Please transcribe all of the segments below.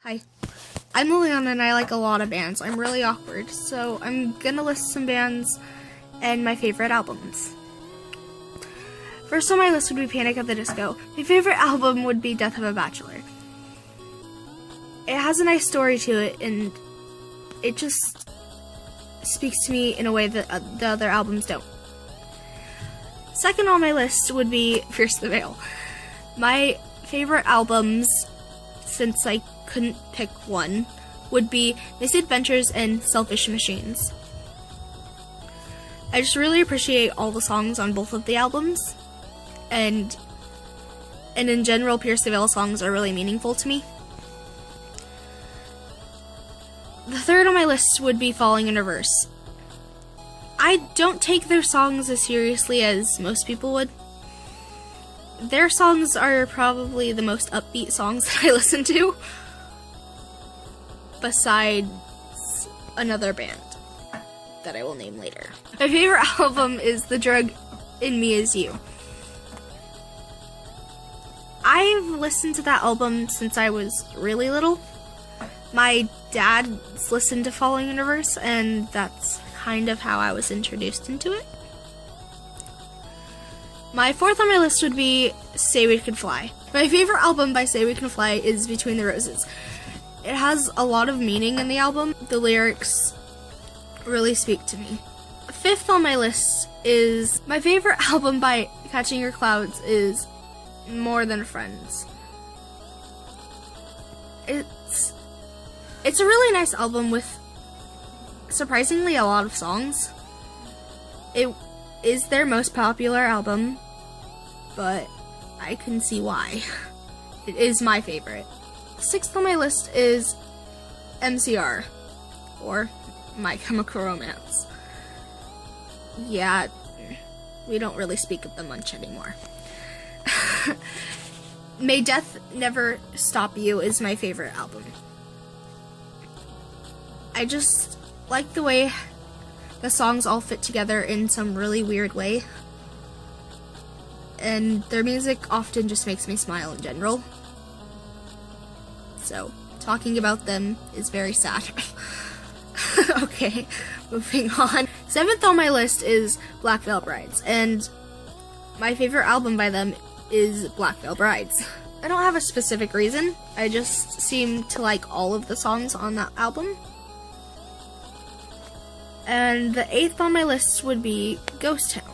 Hi, I'm Liliana and I like a lot of bands. I'm really awkward, so I'm gonna list some bands and my favorite albums. First on my list would be Panic at the Disco. My favorite album would be Death of a Bachelor. It has a nice story to it, and it just speaks to me in a way that the other albums don't. Second on my list would be Pierce the Veil. My favorite albums, since I couldn't pick one, would be Misadventures and Selfish Machines. I just really appreciate all the songs on both of the albums, and in general, Pierce the Veil songs are really meaningful to me. The third on my list would be Falling in Reverse. I don't take their songs as seriously as most people would. Their songs are probably the most upbeat songs that I listen to, besides another band that I will name later. My favorite album is The Drug in Me Is You. I've listened to that album since I was really little. My dad's listened to Falling in Reverse, and that's kind of how I was introduced into it. My fourth on my list would be Say We Could Fly. My favorite album by Say We Can Fly is Between the Roses. It has a lot of meaning in the album. The lyrics really speak to me. Fifth on my list is my favorite album by Catching Your Clouds is More Than Friends. It's a really nice album with surprisingly a lot of songs. It is their most popular album, but I can see why. It is my favorite. Sixth on my list is MCR, or My Chemical Romance. Yeah, we don't really speak of them much anymore. May Death Never Stop You is my favorite album. I just like the way the songs all fit together in some really weird way. And their music often just makes me smile in general. So, talking about them is very sad. Okay, moving on. Seventh on my list is Black Veil Brides, and my favorite album by them is Black Veil Brides. I don't have a specific reason, I just seem to like all of the songs on that album. And the eighth on my list would be Ghost Town.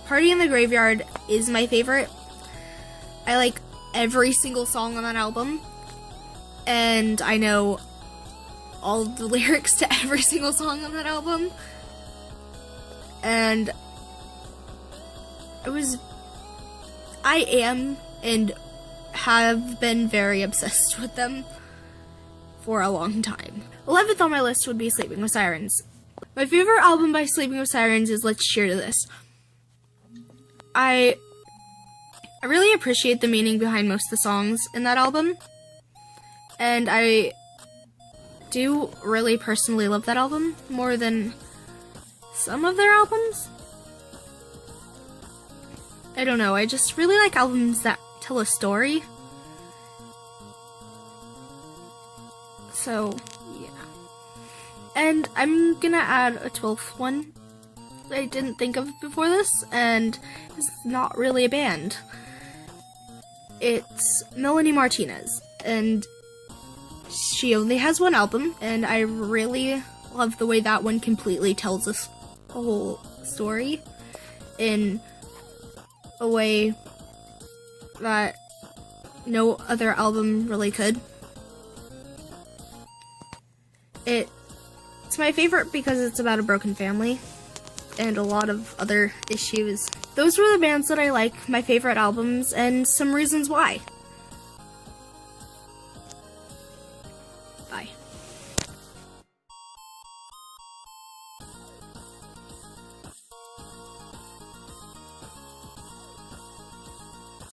Party in the Graveyard is my favorite. I like every single song on that album, and I know all the lyrics to every single song on that album. And I am and have been very obsessed with them for a long time. 11th on my list would be Sleeping with Sirens. My favorite album by Sleeping with Sirens is Let's Cheer to This. I really appreciate the meaning behind most of the songs in that album, and I do really personally love that album more than some of their albums. I don't know, I just really like albums that tell a story. So, yeah. And I'm gonna add a 12th one I didn't think of before this, and it's not really a band. It's Melanie Martinez, and she only has one album, and I really love the way that one completely tells us a whole story in a way that no other album really could. It's my favorite because it's about a broken family and a lot of other issues. Those were the bands that I like, my favorite albums, and some reasons why. Bye.